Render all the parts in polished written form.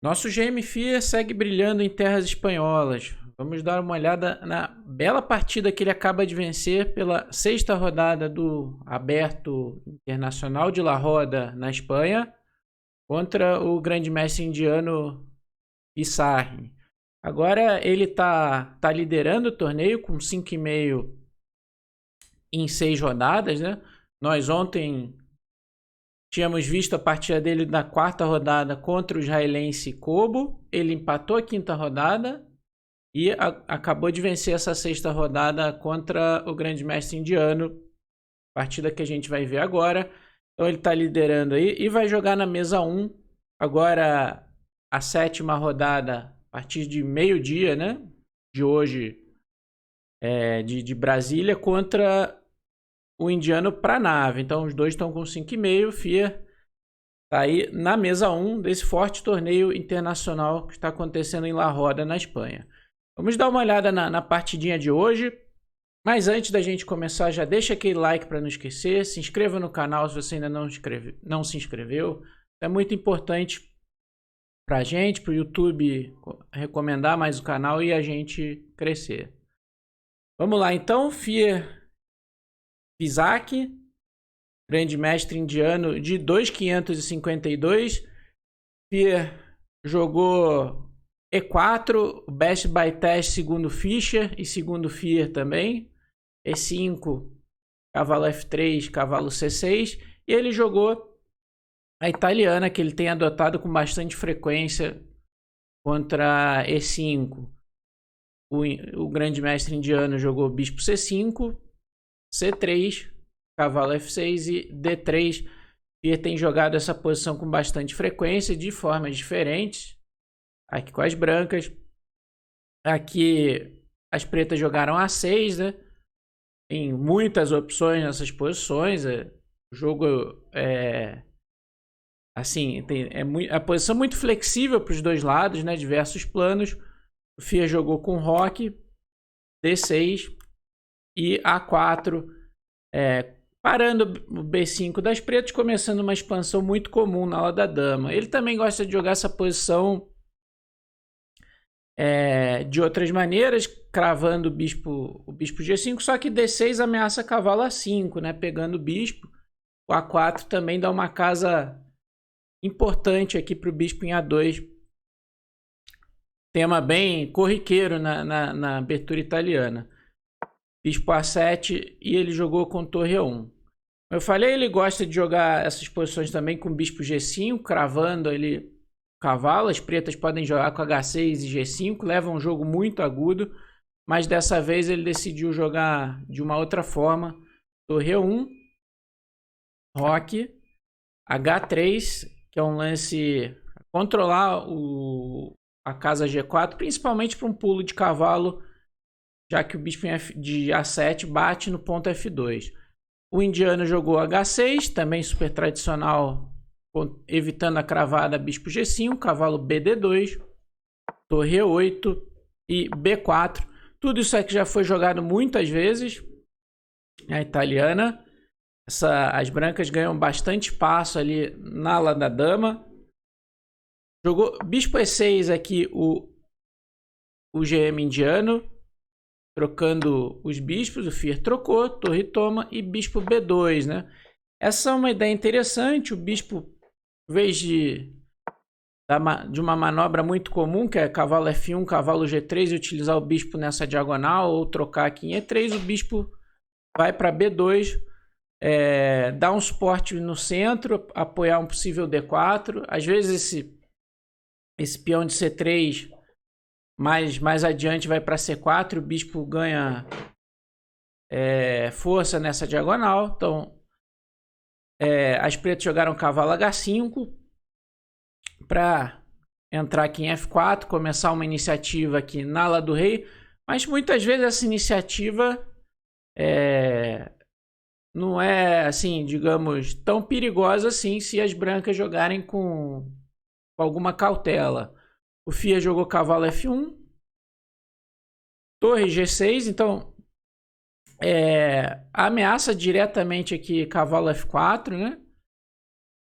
Nosso GM-FIA segue brilhando em terras espanholas. Vamos dar uma olhada na bela partida que ele acaba de vencer pela sexta rodada do Aberto Internacional de La Roda, na Espanha, contra o grande mestre indiano Pissarri. Agora ele tá liderando o torneio com 5,5 em 6 rodadas, né? Nós ontem tínhamos visto a partida dele na quarta rodada contra o israelense Kobo. Ele empatou a quinta rodada e acabou de vencer essa sexta rodada contra o grande mestre indiano. Partida que a gente vai ver agora. Então ele está liderando aí e vai jogar na mesa 1. Agora a sétima rodada, a partir de meio-dia, né? De hoje, de Brasília, contra o indiano Pranav. Então os dois estão com 5,5. O FIA está aí na mesa 1 desse forte torneio internacional que está acontecendo em La Roda, na Espanha. Vamos dar uma olhada na partidinha de hoje. Mas antes da gente começar, já deixa aquele like para não esquecer. Se inscreva no canal se você ainda não se inscreveu. É muito importante para a gente, para o YouTube recomendar mais o canal e a gente crescer. Vamos lá então. Pissarri, grande mestre indiano de 2,552. FIA jogou E4, Best by Test segundo Fischer e segundo FIA também. E5, cavalo F3, cavalo C6. E ele jogou a italiana, que ele tem adotado com bastante frequência contra E5. O grande mestre indiano jogou bispo C5, C3, cavalo F6 e D3. E tem jogado essa posição com bastante frequência, de formas diferentes. Aqui com as brancas. Aqui as pretas jogaram A6, né? Tem muitas opções nessas posições. O jogo assim, a posição muito flexível para os dois lados, né? Diversos planos. O FIA jogou com roque, D6 e A4, parando o B5 das pretas, começando uma expansão muito comum na aula da dama. Ele também gosta de jogar essa posição de outras maneiras, cravando o bispo G5, só que D6 ameaça cavalo A5, né? Pegando o bispo. O A4 também dá uma casa importante aqui para o bispo em A2. Tema bem corriqueiro na abertura italiana. Bispo A7 e ele jogou com torre A1. Eu falei, ele gosta de jogar essas posições também com bispo G5, cravando ele cavalo. As pretas podem jogar com H6 e G5, leva um jogo muito agudo, mas dessa vez ele decidiu jogar de uma outra forma. Torre E1, roque, H3, que é um lance controlar a casa G4, principalmente para um pulo de cavalo, já que o bispo de A7 bate no ponto F2. O indiano jogou H6, também super tradicional, evitando a cravada bispo G5, cavalo BD2, torre E8 e B4. Tudo isso aqui já foi jogado muitas vezes. A italiana. As brancas ganham bastante espaço ali na ala da dama. Jogou bispo E6 aqui o GM indiano, trocando os bispos. O FIA trocou, torre toma e bispo B2, né? Essa é uma ideia interessante. O bispo, em vez de uma manobra muito comum, que é cavalo F1, cavalo G3 e utilizar o bispo nessa diagonal ou trocar aqui em E3, o bispo vai para B2, dar um suporte no centro, apoiar um possível D4. Às vezes esse peão de C3 mais adiante vai para C4 e o bispo ganha força nessa diagonal. Então as pretas jogaram cavalo H5 para entrar aqui em F4, começar uma iniciativa aqui na ala do rei, mas muitas vezes essa iniciativa não é, assim, digamos, tão perigosa assim se as brancas jogarem com alguma cautela. O FIA jogou cavalo F1, torre G6, então ameaça diretamente aqui cavalo F4, né?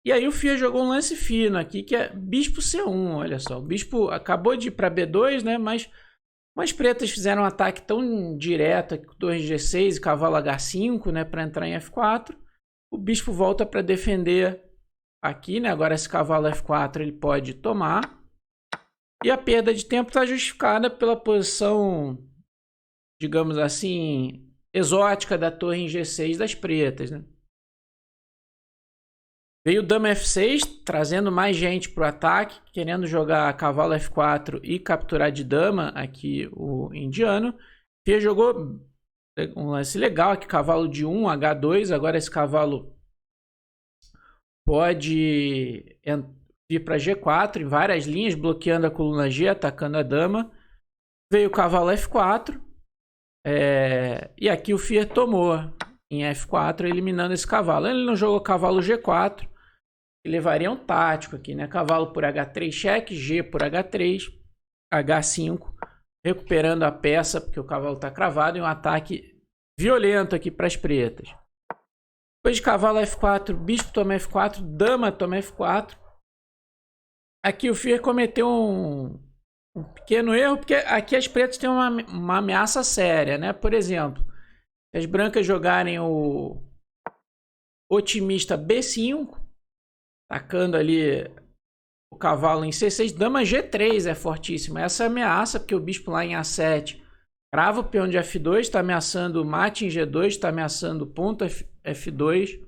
E aí o Fia jogou um lance fino aqui, que é bispo C1, olha só. O bispo acabou de ir para B2, né? Mas as pretas fizeram um ataque tão direto, com torre G6 e cavalo H5, né? Para entrar em F4. O bispo volta para defender aqui, né? Agora esse cavalo F4 ele pode tomar. E a perda de tempo está justificada pela posição, digamos assim, exótica da torre em G6 das pretas, né? Veio dama F6, trazendo mais gente para o ataque, querendo jogar cavalo F4 e capturar de dama aqui o indiano. Fia jogou um lance legal aqui, cavalo de 1, H2. Agora esse cavalo pode vir para G4 em várias linhas, bloqueando a coluna G, atacando a dama. Veio o cavalo F4. E aqui o Fia tomou em F4, eliminando esse cavalo. Ele não jogou cavalo G4, que levaria um tático aqui, né? Cavalo por H3, cheque, G por H3, H5, recuperando a peça, porque o cavalo está cravado, e um ataque violento aqui para as pretas. Depois de cavalo F4, bispo toma F4, dama toma F4. Aqui o Fia cometeu um pequeno erro, porque aqui as pretas têm uma ameaça séria, né? Por exemplo, se as brancas jogarem o otimista B5, atacando ali o cavalo em C6, dama G3 é fortíssima. Essa é a ameaça, porque o bispo lá em A7 crava o peão de F2, está ameaçando o mate em G2, está ameaçando o ponto F2,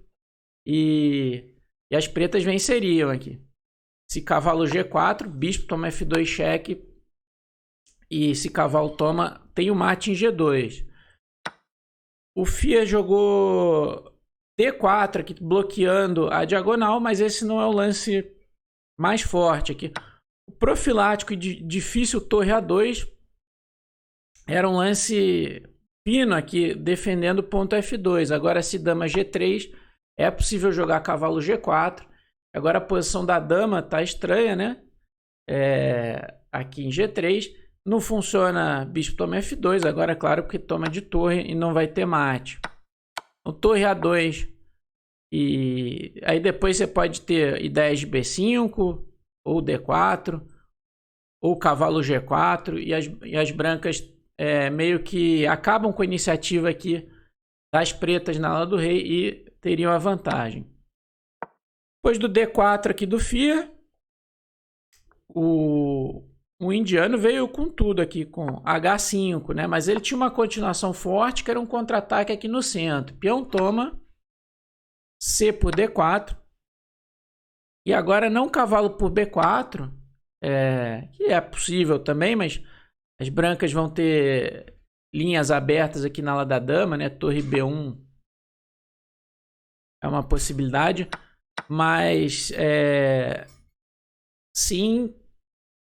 e as pretas venceriam aqui. Se cavalo G4, bispo toma F2 cheque, e se cavalo toma, tem o mate em G2. O Fia jogou D4 aqui, bloqueando a diagonal, mas esse não é o lance mais forte aqui. O profilático e difícil torre A2 era um lance fino aqui, defendendo o ponto F2. Agora, se dama G3, é possível jogar cavalo G4. Agora a posição da dama tá estranha, né? Aqui em G3. Não funciona bispo toma F2. Agora, claro, porque toma de torre e não vai ter mate. Então, torre A2. E aí depois você pode ter ideias de B5, ou D4, ou cavalo G4. E as brancas meio que acabam com a iniciativa aqui das pretas na ala do rei e teriam a vantagem. Depois do D4 aqui do Fia, o indiano veio com tudo aqui, com H5, né? Mas ele tinha uma continuação forte, que era um contra-ataque aqui no centro. Peão toma, C por D4. E agora não cavalo por B4, que é possível também, mas as brancas vão ter linhas abertas aqui na ala da dama, né? Torre B1 é uma possibilidade. Mas sim,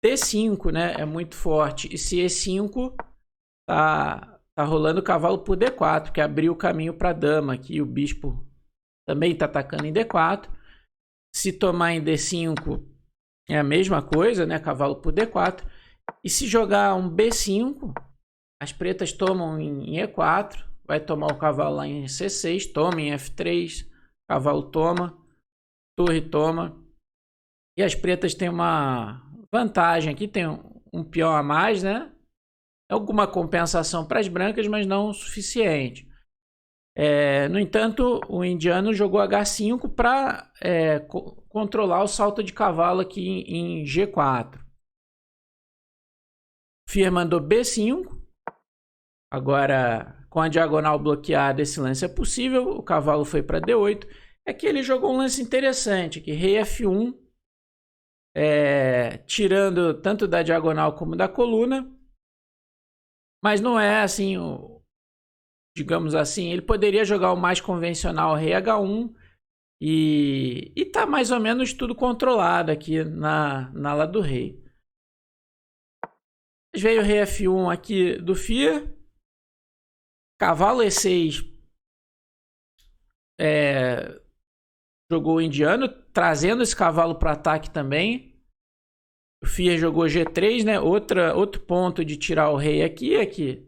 D5, né? É muito forte. E se E5 tá rolando cavalo por D4, que abriu o caminho para a dama. Aqui o bispo também está atacando em D4. Se tomar em D5 é a mesma coisa, né? Cavalo por D4. E se jogar um B5, as pretas tomam em E4. Vai tomar o cavalo lá em C6. Toma em F3. Cavalo toma. Torre toma. E as pretas têm uma vantagem aqui. Tem um peão a mais, né? Alguma compensação para as brancas, mas não o suficiente. No entanto, o indiano jogou H5 para controlar o salto de cavalo aqui em G4. Fia mandou B5. Agora, com a diagonal bloqueada, esse lance é possível. O cavalo foi para D8. Aqui ele jogou um lance interessante, que rei F1, tirando tanto da diagonal como da coluna. Mas não é assim, digamos assim, ele poderia jogar o mais convencional, rei H1, e tá mais ou menos tudo controlado aqui na ala do rei. Veio o rei F1 aqui do Fia, cavalo E6, jogou o indiano, trazendo esse cavalo para ataque também. O Fia jogou G3, né? Outro ponto de tirar o rei aqui é que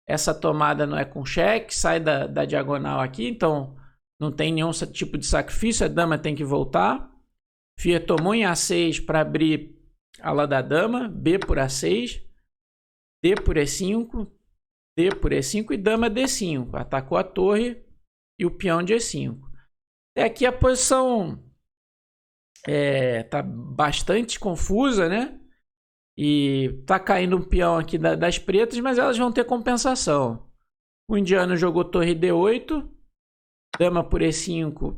essa tomada não é com cheque, sai da diagonal aqui. Então, não tem nenhum tipo de sacrifício, a dama tem que voltar. Fia tomou em A6 para abrir a ala da dama, B por A6, D por E5, D por E5 e dama D5. Atacou a torre e o peão de E5. Até aqui a posição tá bastante confusa, né? E tá caindo um peão aqui das pretas, mas elas vão ter compensação. O indiano jogou torre D8, dama por E5.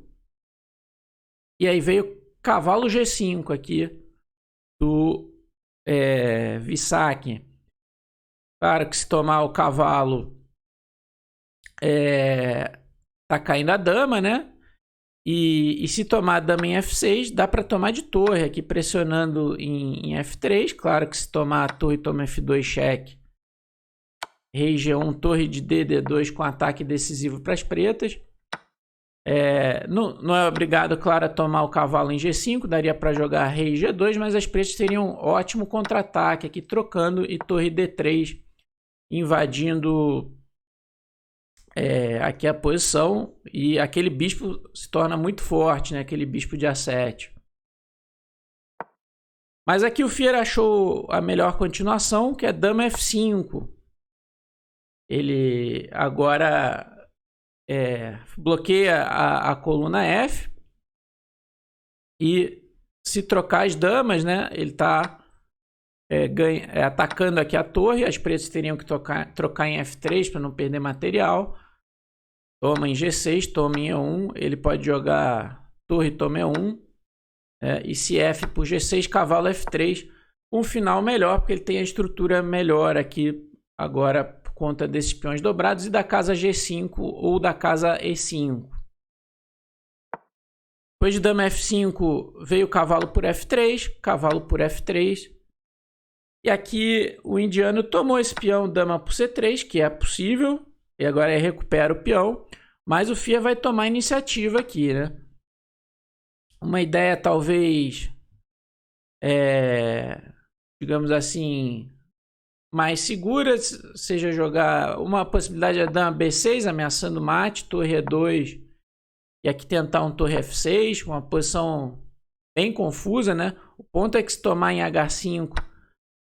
E aí veio cavalo G5 aqui do Vissac. Claro que se tomar o cavalo tá caindo a dama, né? E se tomar a dama em F6, dá para tomar de torre aqui, pressionando em F3. Claro que se tomar a torre, toma F2, cheque. Rei G1, torre de D, D2 com ataque decisivo para as pretas. Não é obrigado, claro, a tomar o cavalo em G5. Daria para jogar rei G2, mas as pretas teriam um ótimo contra-ataque aqui, trocando, e torre D3, invadindo aqui a posição, e aquele bispo se torna muito forte, né? Aquele bispo de A7. Mas aqui o Fier achou a melhor continuação, que é dama F5. Ele agora bloqueia a coluna F, e se trocar as damas, né? Ele está atacando aqui a torre. As pretas teriam que trocar em F3 para não perder material. Toma em G6, toma em E1. Ele pode jogar torre, toma E1. E se F por G6, cavalo F3. Um final melhor, porque ele tem a estrutura melhor aqui agora por conta desses peões dobrados e da casa G5 ou da casa E5. Depois de dama F5, veio cavalo por F3, cavalo por F3. E aqui o indiano tomou esse peão dama por C3, que é possível. E agora ele recupera o peão. Mas o Fia vai tomar a iniciativa aqui, né? Uma ideia talvez, digamos assim, mais segura, seja jogar uma possibilidade de dama B6, ameaçando mate, torre E2. E aqui tentar um torre F6, uma posição bem confusa, né? O ponto é que se tomar em H5,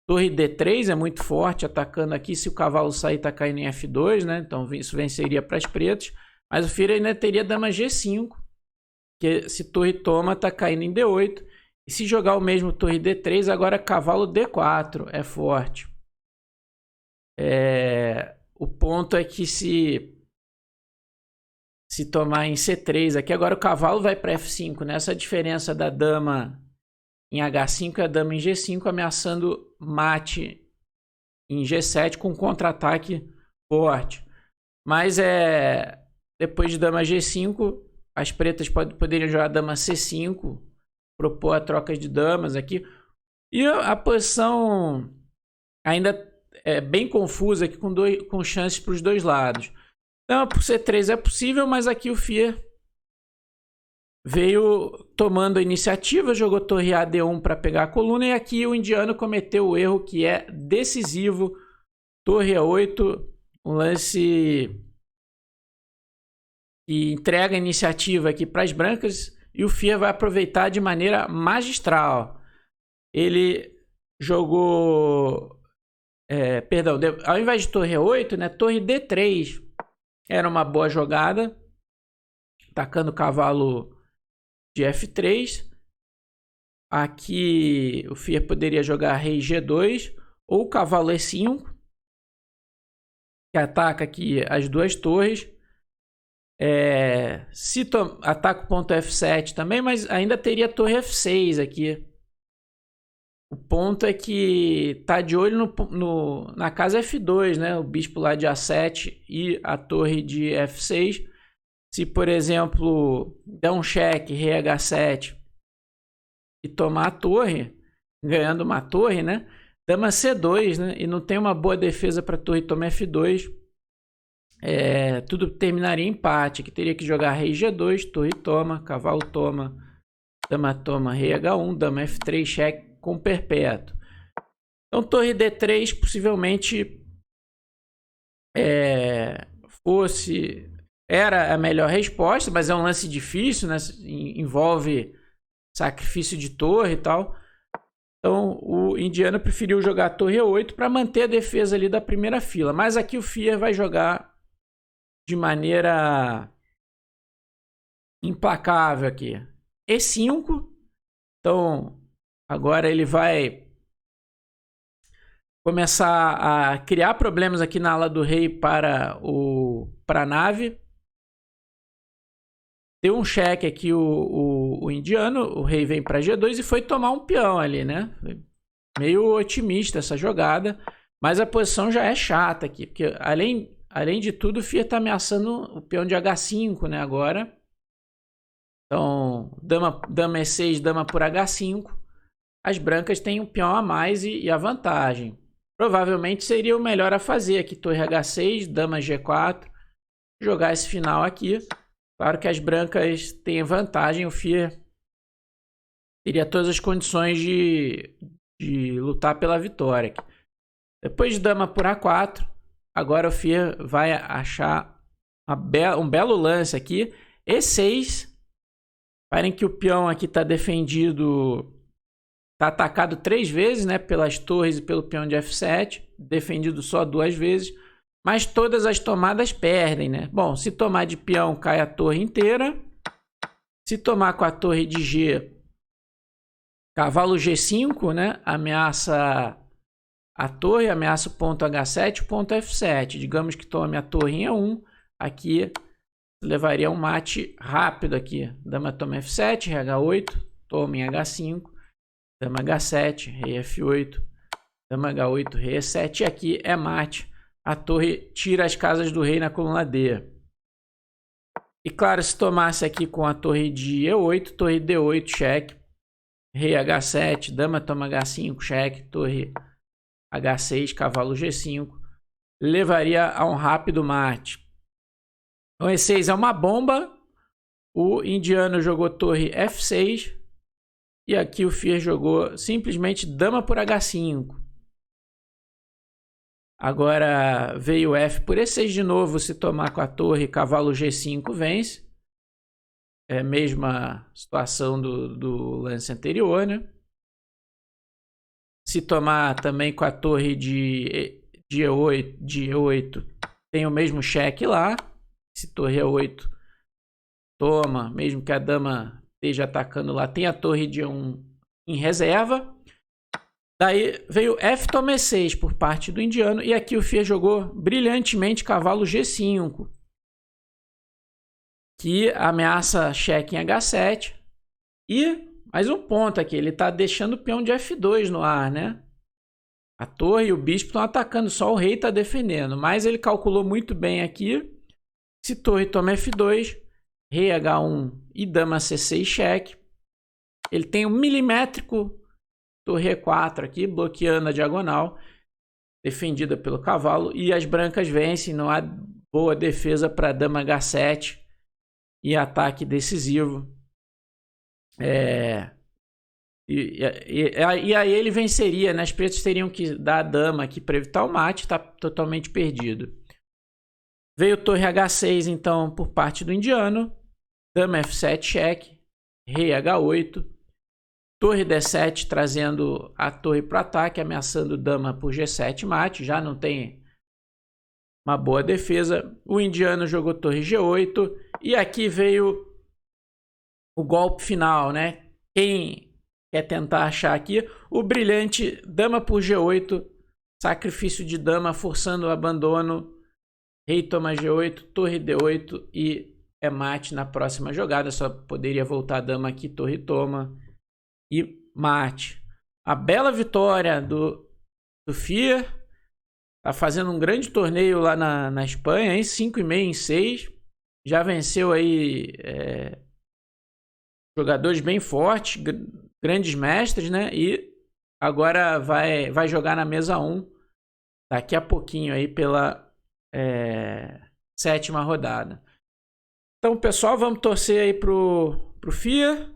torre D3 é muito forte, atacando aqui. Se o cavalo sair, tá caindo em F2, né? Então isso venceria para as pretas. Mas o Fia ainda teria dama G5, que se torre toma, tá caindo em D8. E se jogar o mesmo torre D3, agora cavalo D4 é forte. O ponto é que se tomar em C3 aqui, agora o cavalo vai para F5, né? Essa diferença da dama em H5 e a dama em G5, ameaçando mate em G7 com contra-ataque forte. Mas depois de dama G5, as pretas poderiam jogar dama C5, propor a troca de damas aqui. E a posição ainda é bem confusa aqui, com chances para os dois lados. Dama por C3 é possível, mas aqui o Fia veio tomando a iniciativa, jogou torre A D1 para pegar a coluna, e aqui o indiano cometeu o erro que é decisivo. Torre A8, um lance que entrega a iniciativa aqui para as brancas, e o Fia vai aproveitar de maneira magistral. Ele jogou, ao invés de torre A8, né, torre D3 era uma boa jogada, atacando o cavalo de F3. Aqui o Fia poderia jogar rei G2 ou cavalo E5, que ataca aqui as duas torres. Ataca o ponto F7 também, mas ainda teria torre F6 aqui. O ponto é que tá de olho na casa F2, né? O bispo lá de A7 e a torre de F6. Se, por exemplo, der um cheque, rei H7 e tomar a torre, ganhando uma torre, né? Dama C2, né? E não tem uma boa defesa para torre, toma F2. Tudo terminaria em empate. Aqui teria que jogar rei G2, torre toma, cavalo toma, dama toma, rei H1, dama F3, cheque com perpétuo. Então torre D3 possivelmente fosse era a melhor resposta, mas é um lance difícil, né? Envolve sacrifício de torre e tal. Então, o indiano preferiu jogar a torre E8 para manter a defesa ali da primeira fila. Mas aqui o Fear vai jogar de maneira implacável aqui. E5. Então, agora ele vai começar a criar problemas aqui na ala do rei para a nave. Deu um cheque aqui o indiano, o rei vem para G2 e foi tomar um peão ali, né? Meio otimista essa jogada, mas a posição já é chata aqui, porque além de tudo o Fear tá ameaçando o peão de H5, né, agora. Então, dama E6, dama por H5. As brancas têm um peão a mais e a vantagem. Provavelmente seria o melhor a fazer aqui, torre H6, dama G4, jogar esse final aqui. Claro que as brancas têm vantagem, o Fear teria todas as condições de lutar pela vitória aqui. Depois de dama por A4, agora o Fear vai achar um belo lance aqui. E6, parem que o peão aqui está defendido, está atacado 3 vezes, né, pelas torres e pelo peão de F7, defendido só 2 vezes. Mas todas as tomadas perdem, né? Bom, se tomar de peão, cai a torre inteira. Se tomar com a torre de G, cavalo G5, né? Ameaça a torre, ameaça o ponto H7, o ponto F7. Digamos que tome a torre em E1. Aqui levaria um mate rápido aqui. Dama toma F7, rei H8, toma em H5. Dama H7, rei F8. Dama H8, rei E7. E aqui é mate. A torre tira as casas do rei na coluna D. E claro, se tomasse aqui com a torre de E8, torre D8, cheque. Rei H7, dama toma H5, cheque. Torre H6, cavalo G5. Levaria a um rápido mate. Então E6 é uma bomba. O indiano jogou torre F6. E aqui o Fear jogou simplesmente dama por H5. Agora veio F por E6 de novo. Se tomar com a torre, cavalo G5 vence. É a mesma situação do lance anterior, né? Se tomar também com a torre de E8, tem o mesmo cheque lá. Se torre E8 toma, mesmo que a dama esteja atacando lá, tem a torre de E1 em reserva. Daí veio F toma E6 por parte do indiano. E aqui o Fear jogou brilhantemente cavalo G5. Que ameaça cheque em H7. E mais um ponto aqui. Ele está deixando o peão de F2 no ar, né? A torre e o bispo estão atacando. Só o rei está defendendo. Mas ele calculou muito bem aqui. Se torre toma F2. Rei H1 e dama C6 cheque. Ele tem um milimétrico torre E4 aqui, bloqueando a diagonal, defendida pelo cavalo, e as brancas vencem, não há boa defesa para dama H7 e ataque decisivo. E aí ele venceria, né? As pretas teriam que dar a dama aqui para evitar o mate, está totalmente perdido. Veio torre H6, então, por parte do indiano, dama F7 cheque, rei H8, torre D7 trazendo a torre para o ataque, ameaçando dama por G7 mate. Já não tem uma boa defesa. O indiano jogou torre G8. E aqui veio o golpe final, né? Quem quer tentar achar aqui? O brilhante dama por G8. Sacrifício de dama forçando o abandono. Rei toma G8, torre D8 e é mate na próxima jogada. Só poderia voltar a dama aqui, torre toma. E mate. A bela vitória do Fear. Tá fazendo um grande torneio lá na Espanha, hein? 5,5 em 6. Já venceu aí jogadores bem fortes, grandes mestres, né? E agora vai jogar na mesa 1 daqui a pouquinho aí pela 7ª rodada. Então, pessoal, vamos torcer aí pro Fear.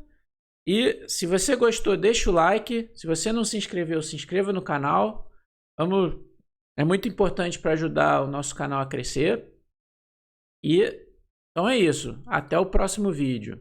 E se você gostou, deixa o like. Se você não se inscreveu, se inscreva no canal. É muito importante para ajudar o nosso canal a crescer. E Então é isso. Até o próximo vídeo.